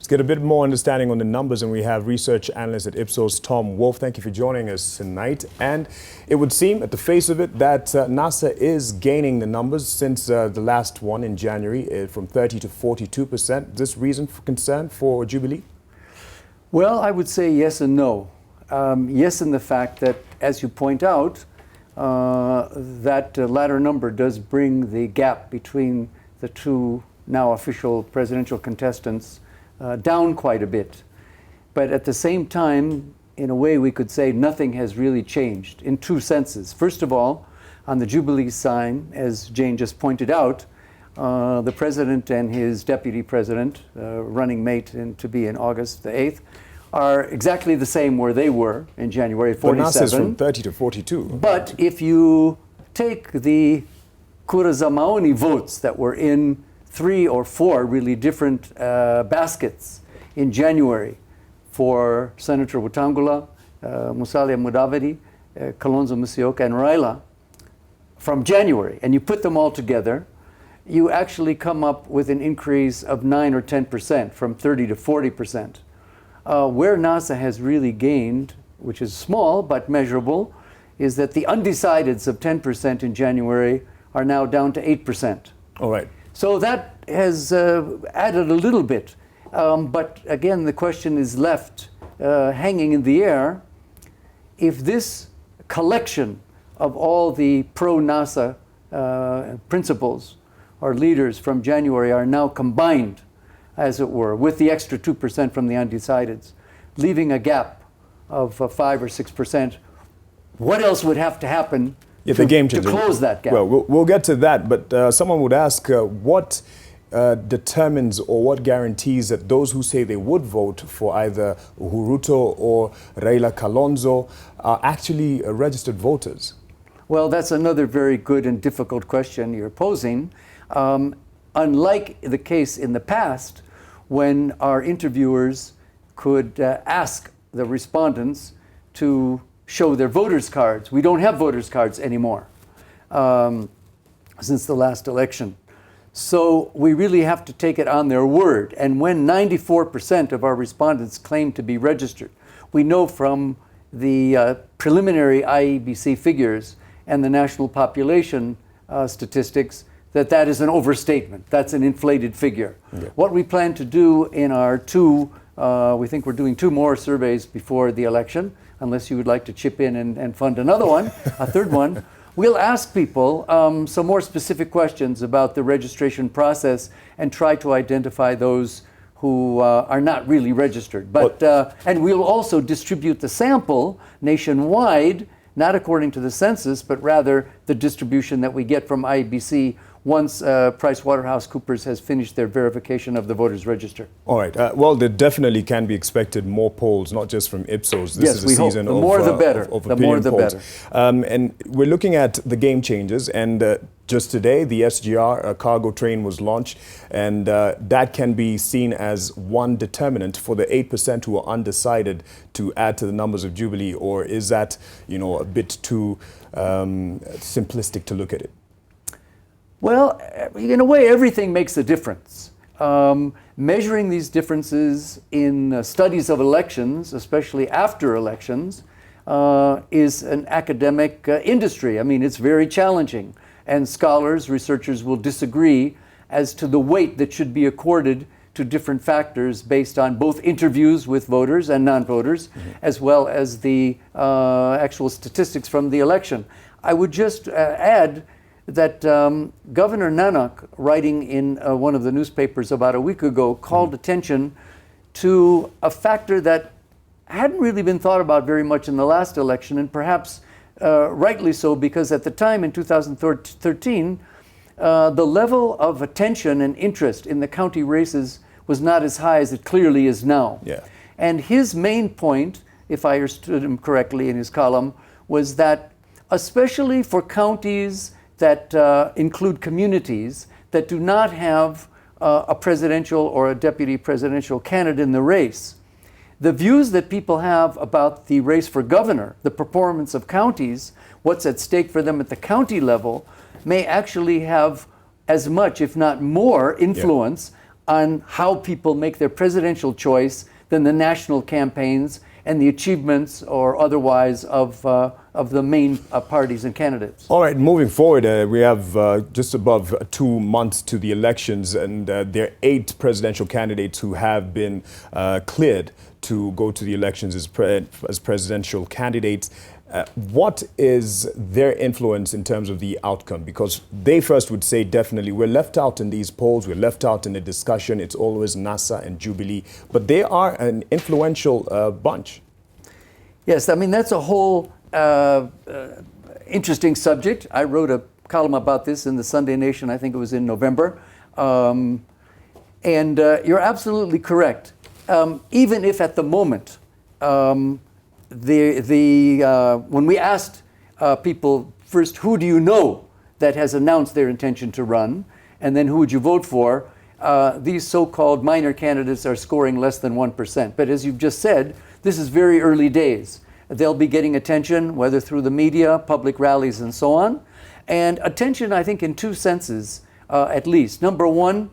get a bit more understanding on the numbers, and we have research analyst at IPSOS, Tom Wolf. Thank you for joining us tonight. And it would seem, at the face of it, that NASA is gaining the numbers since the last one in January, from 30 to 42%. Is this reason for concern for Jubilee? Well, I would say yes and no. Yes, in the fact that, as you point out, that latter number does bring the gap between the two now official presidential contestants down quite a bit. But at the same time, in a way, we could say nothing has really changed in two senses. First of all, on the Jubilee sign, as Jane just pointed out, the president and his deputy president, running mate to be in August the 8th, are exactly the same where they were in January, 47. NASA's from 30 to 42. But if you take the Kurazamaoni votes that were in 3 or 4 really different baskets in January for Senator Wetangula, Musalia Mudavadi, Kalonzo Musyoka, and Raila from January, and you put them all together, you actually come up with an increase of 9 or 10%, from 30 to 40%. Where NASA has really gained, which is small but measurable, is that the undecideds of 10% in January are now down to 8%. All right. So that has added a little bit. But again, the question is left hanging in the air. If this collection of all the pro-NASA principles or leaders from January are now combined, as it were, with the extra 2% from the undecideds, leaving a gap of 5 or 6%, what else would have to happen to close that gap? Well, we'll get to that, but someone would ask what determines or what guarantees that those who say they would vote for either Uhuru or Raila Kalonzo are actually registered voters? Well, that's another very good and difficult question you're posing. Unlike the case in the past, when our interviewers could ask the respondents to show their voters' cards. We don't have voters' cards anymore since the last election. So we really have to take it on their word. And when 94% of our respondents claim to be registered, we know from the preliminary IEBC figures and the national population statistics that that is an overstatement. That's an inflated figure. Yeah. What we plan to do in our we think we're doing 2 more surveys before the election, unless you would like to chip in and fund another one, a third one. We'll ask people some more specific questions about the registration process and try to identify those who are not really registered. But and we'll also distribute the sample nationwide, not according to the census, but rather the distribution that we get from IEBC once PricewaterhouseCoopers has finished their verification of the voters register. All right. Well, there definitely can be expected more polls, not just from IPSOS. This is a season the more the better. The more the better. And we're looking at the game changers. And just today, the SGR cargo train was launched. And that can be seen as one determinant for the 8% who are undecided to add to the numbers of Jubilee. Or is that, a bit too simplistic to look at it? Well, in a way, everything makes a difference. Measuring these differences in studies of elections, especially after elections, is an academic industry. I mean, it's very challenging. And scholars, researchers will disagree as to the weight that should be accorded to different factors based on both interviews with voters and non-voters, as well as the actual statistics from the election. I would just add that Governor Nanak, writing in one of the newspapers about a week ago, called attention to a factor that hadn't really been thought about very much in the last election, and perhaps rightly so, because at the time in 2013, the level of attention and interest in the county races was not as high as it clearly is now. Yeah. And his main point, if I understood him correctly in his column, was that especially for counties that include communities that do not have a presidential or a deputy presidential candidate in the race, the views that people have about the race for governor, the performance of counties, what's at stake for them at the county level, may actually have as much, if not more, influence on how people make their presidential choice than the national campaigns and the achievements or otherwise of the main parties and candidates. All right, moving forward, we have just above 2 months to the elections, and there are 8 presidential candidates who have been cleared to go to the elections as presidential candidates. What is their influence in terms of the outcome? Because they first would say definitely we're left out in these polls, we're left out in the discussion, it's always NASA and Jubilee, but they are an influential bunch. Yes, I mean, that's a whole interesting subject. I wrote a column about this in the Sunday Nation, I think it was in November. And you're absolutely correct. Even if at the moment, when we asked people first, who do you know that has announced their intention to run, and then who would you vote for, these so-called minor candidates are scoring less than 1%. But as you've just said, this is very early days. They'll be getting attention, whether through the media, public rallies, and so on. And attention, I think, in 2 senses, at least. Number one,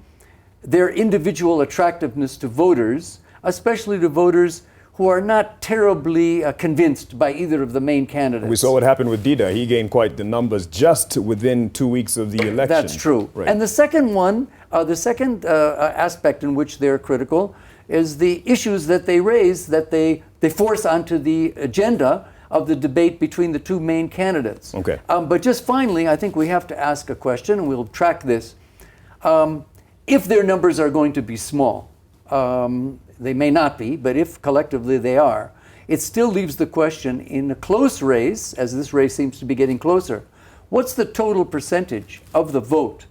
their individual attractiveness to voters, especially to voters who are not terribly convinced by either of the main candidates. We saw what happened with Dida. He gained quite the numbers just within 2 weeks of the election. That's true. Right. And the second one, the second aspect in which they're critical is the issues that they raise, that they force onto the agenda of the debate between the 2 main candidates. Okay. But just finally, I think we have to ask a question, and we'll track this. If their numbers are going to be small, they may not be, but if collectively they are, it still leaves the question in a close race, as this race seems to be getting closer, what's the total percentage of the vote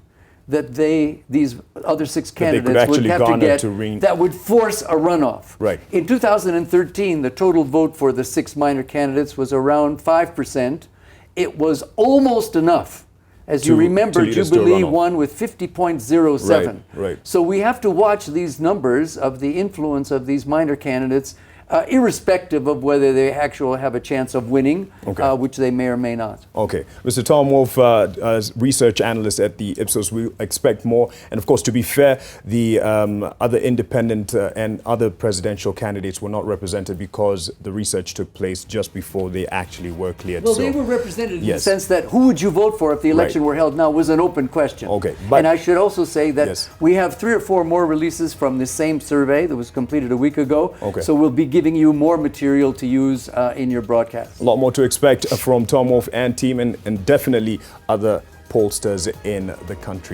that these other 6 candidates would have to get that would force a runoff? Right. In 2013, the total vote for the 6 minor candidates was around 5%. It was almost enough. As you remember, Jubilee won with 50.07. Right. So we have to watch these numbers of the influence of these minor candidates, irrespective of whether they actually have a chance of winning, which they may or may not. Okay. Mr. Tom Wolf, research analyst at the IPSOS, we expect more. And of course, to be fair, the other independent and other presidential candidates were not represented because the research took place just before they actually were cleared. Well, they were represented in the sense that who would you vote for if the election were held now was an open question. Okay. And I should also say that we have 3 or 4 more releases from the same survey that was completed a week ago. Okay. So we'll be giving you more material to use in your broadcast. A lot more to expect from Tom Wolf and team, and definitely other pollsters in the country.